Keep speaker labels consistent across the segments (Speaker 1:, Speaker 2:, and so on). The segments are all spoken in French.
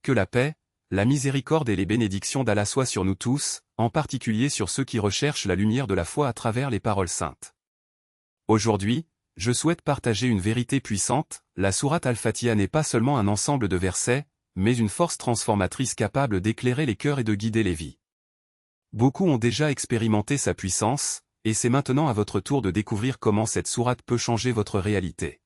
Speaker 1: Que la paix, la miséricorde et les bénédictions d'Allah soient sur nous tous, en particulier sur ceux qui recherchent la lumière de la foi à travers les paroles saintes. Aujourd'hui, je souhaite partager une vérité puissante. La sourate Al-Fatiha n'est pas seulement un ensemble de versets, mais une force transformatrice capable d'éclairer les cœurs et de guider les vies. Beaucoup ont déjà expérimenté sa puissance, et c'est maintenant à votre tour de découvrir comment cette sourate peut changer votre réalité.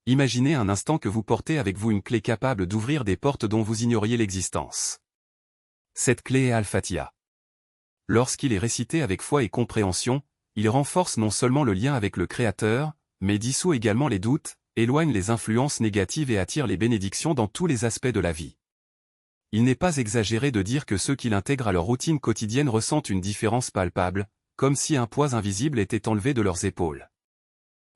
Speaker 1: Imaginez un instant que vous portez avec vous une clé capable d'ouvrir des portes dont vous ignoriez l'existence. Cette clé est Al-Fatiha. Lorsqu'il est récité avec foi et compréhension, il renforce non seulement le lien avec le Créateur, mais dissout également les doutes, éloigne les influences négatives et attire les bénédictions dans tous les aspects de la vie. Il n'est pas exagéré de dire que ceux qui l'intègrent à leur routine quotidienne ressentent une différence palpable, comme si un poids invisible était enlevé de leurs épaules.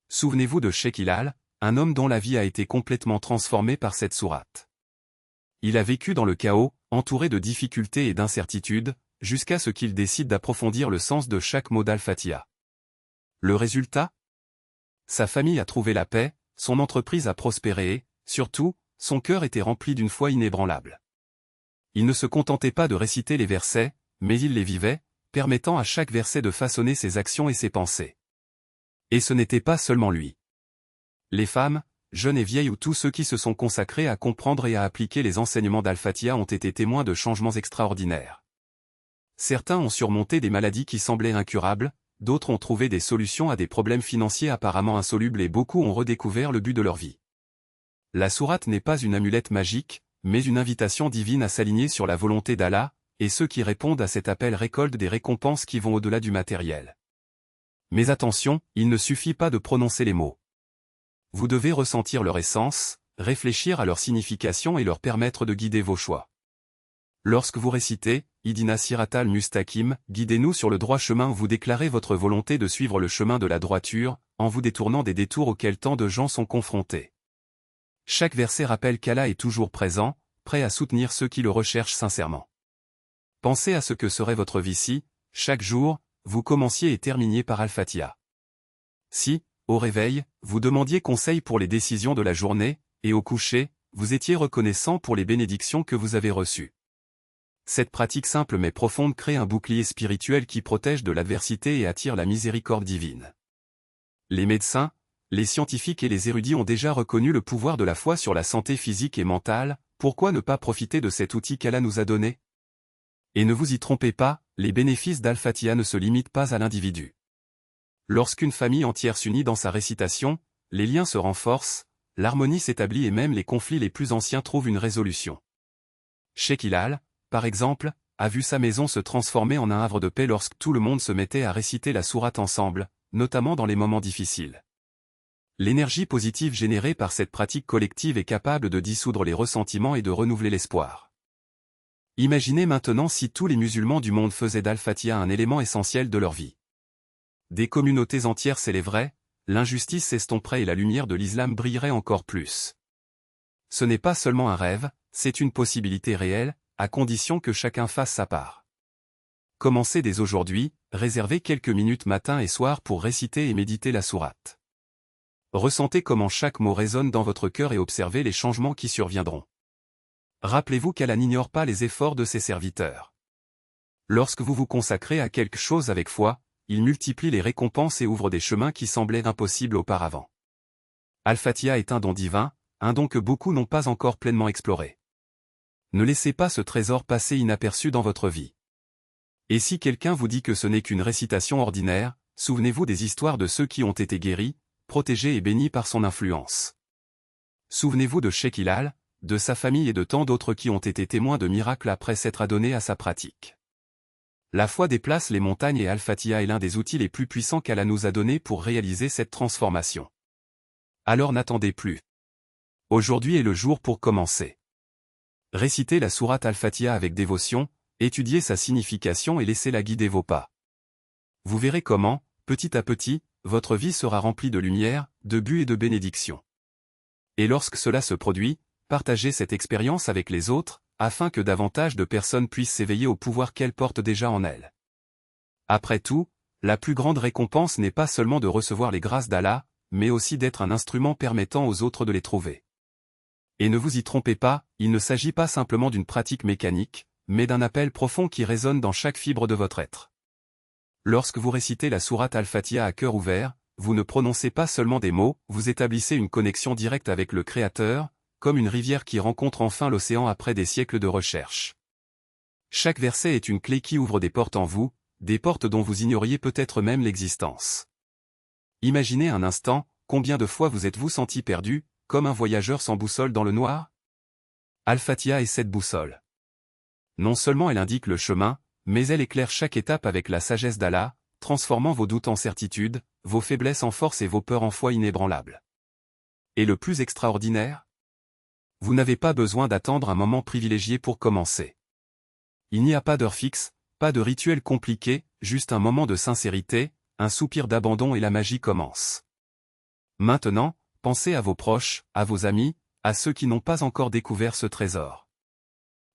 Speaker 1: Souvenez-vous de Cheikh Hilal, un homme dont la vie a été complètement transformée par cette sourate. Il a vécu dans le chaos, entouré de difficultés et d'incertitudes, jusqu'à ce qu'il décide d'approfondir le sens de chaque mot d'Al-Fatiha. Le résultat ? Sa famille a trouvé la paix, son entreprise a prospéré et, surtout, son cœur était rempli d'une foi inébranlable. Il ne se contentait pas de réciter les versets, mais il les vivait, permettant à chaque verset de façonner ses actions et ses pensées. Et ce n'était pas seulement lui. Les femmes, jeunes et vieilles ou tous ceux qui se sont consacrés à comprendre et à appliquer les enseignements d'Al-Fatiha ont été témoins de changements extraordinaires. Certains ont surmonté des maladies qui semblaient incurables, d'autres ont trouvé des solutions à des problèmes financiers apparemment insolubles et beaucoup ont redécouvert le but de leur vie. La sourate n'est pas une amulette magique, mais une invitation divine à s'aligner sur la volonté d'Allah, et ceux qui répondent à cet appel récoltent des récompenses qui vont au-delà du matériel. Mais attention, il ne suffit pas de prononcer les mots. Vous devez ressentir leur essence, réfléchir à leur signification et leur permettre de guider vos choix. Lorsque vous récitez « Ihdina siratal mustaqim », guidez-nous sur le droit chemin, vous déclarez votre volonté de suivre le chemin de la droiture, en vous détournant des détours auxquels tant de gens sont confrontés. Chaque verset rappelle qu'Allah est toujours présent, prêt à soutenir ceux qui le recherchent sincèrement. Pensez à ce que serait votre vie si, chaque jour, vous commenciez et terminiez par Al-Fatiha. Si, au réveil, vous demandiez conseil pour les décisions de la journée, et au coucher, vous étiez reconnaissant pour les bénédictions que vous avez reçues. Cette pratique simple mais profonde crée un bouclier spirituel qui protège de l'adversité et attire la miséricorde divine. Les médecins, les scientifiques et les érudits ont déjà reconnu le pouvoir de la foi sur la santé physique et mentale, pourquoi ne pas profiter de cet outil qu'Allah nous a donné? Et ne vous y trompez pas, les bénéfices d'Al-Fatiha ne se limitent pas à l'individu. Lorsqu'une famille entière s'unit dans sa récitation, les liens se renforcent, l'harmonie s'établit et même les conflits les plus anciens trouvent une résolution. Cheikh Hilal, par exemple, a vu sa maison se transformer en un havre de paix lorsque tout le monde se mettait à réciter la sourate ensemble, notamment dans les moments difficiles. L'énergie positive générée par cette pratique collective est capable de dissoudre les ressentiments et de renouveler l'espoir. Imaginez maintenant si tous les musulmans du monde faisaient d'Al-Fatiha un élément essentiel de leur vie. Des communautés entières s'élèveraient, l'injustice s'estomperait et la lumière de l'islam brillerait encore plus. Ce n'est pas seulement un rêve, c'est une possibilité réelle, à condition que chacun fasse sa part. Commencez dès aujourd'hui, réservez quelques minutes matin et soir pour réciter et méditer la sourate. Ressentez comment chaque mot résonne dans votre cœur et observez les changements qui surviendront. Rappelez-vous qu'Allah n'ignore pas les efforts de ses serviteurs. Lorsque vous vous consacrez à quelque chose avec foi, il multiplie les récompenses et ouvre des chemins qui semblaient impossibles auparavant. Al-Fatiha est un don divin, un don que beaucoup n'ont pas encore pleinement exploré. Ne laissez pas ce trésor passer inaperçu dans votre vie. Et si quelqu'un vous dit que ce n'est qu'une récitation ordinaire, souvenez-vous des histoires de ceux qui ont été guéris, protégés et bénis par son influence. Souvenez-vous de Cheikh Hilal, de sa famille et de tant d'autres qui ont été témoins de miracles après s'être adonnés à sa pratique. La foi déplace les montagnes et Al-Fatiha est l'un des outils les plus puissants qu'Allah nous a donnés pour réaliser cette transformation. Alors n'attendez plus. Aujourd'hui est le jour pour commencer. Récitez la sourate Al-Fatiha avec dévotion, étudiez sa signification et laissez-la guider vos pas. Vous verrez comment, petit à petit, votre vie sera remplie de lumière, de buts et de bénédictions. Et lorsque cela se produit, partagez cette expérience avec les autres, afin que davantage de personnes puissent s'éveiller au pouvoir qu'elles portent déjà en elles. Après tout, la plus grande récompense n'est pas seulement de recevoir les grâces d'Allah, mais aussi d'être un instrument permettant aux autres de les trouver. Et ne vous y trompez pas, il ne s'agit pas simplement d'une pratique mécanique, mais d'un appel profond qui résonne dans chaque fibre de votre être. Lorsque vous récitez la sourate Al-Fatiha à cœur ouvert, vous ne prononcez pas seulement des mots, vous établissez une connexion directe avec le Créateur, comme une rivière qui rencontre enfin l'océan après des siècles de recherche. Chaque verset est une clé qui ouvre des portes en vous, des portes dont vous ignoriez peut-être même l'existence. Imaginez un instant, combien de fois vous êtes-vous senti perdu, comme un voyageur sans boussole dans le noir? Al-Fatiha est cette boussole. Non seulement elle indique le chemin, mais elle éclaire chaque étape avec la sagesse d'Allah, transformant vos doutes en certitude, vos faiblesses en force et vos peurs en foi inébranlables. Et le plus extraordinaire? Vous n'avez pas besoin d'attendre un moment privilégié pour commencer. Il n'y a pas d'heure fixe, pas de rituel compliqué, juste un moment de sincérité, un soupir d'abandon et la magie commence. Maintenant, pensez à vos proches, à vos amis, à ceux qui n'ont pas encore découvert ce trésor.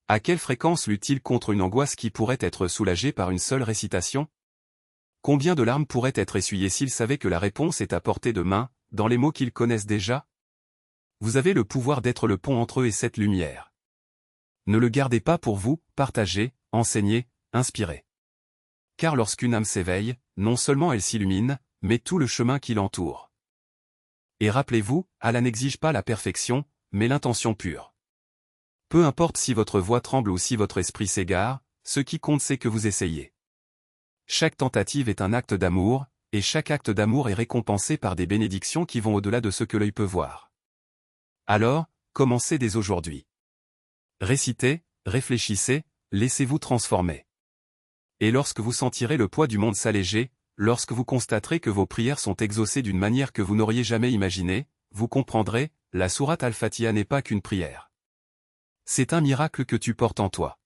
Speaker 1: À quelle fréquence lutte-t-il contre une angoisse qui pourrait être soulagée par une seule récitation? Combien de larmes pourraient être essuyées s'ils savaient que la réponse est à portée de main, dans les mots qu'ils connaissent déjà? Vous avez le pouvoir d'être le pont entre eux et cette lumière. Ne le gardez pas pour vous, partagez, enseignez, inspirez. Car lorsqu'une âme s'éveille, non seulement elle s'illumine, mais tout le chemin qui l'entoure. Et rappelez-vous, Allah n'exige pas la perfection, mais l'intention pure. Peu importe si votre voix tremble ou si votre esprit s'égare, ce qui compte c'est que vous essayez. Chaque tentative est un acte d'amour, et chaque acte d'amour est récompensé par des bénédictions qui vont au-delà de ce que l'œil peut voir. Alors, commencez dès aujourd'hui. Récitez, réfléchissez, laissez-vous transformer. Et lorsque vous sentirez le poids du monde s'alléger, lorsque vous constaterez que vos prières sont exaucées d'une manière que vous n'auriez jamais imaginée, vous comprendrez, la sourate Al-Fatiha n'est pas qu'une prière. C'est un miracle que tu portes en toi.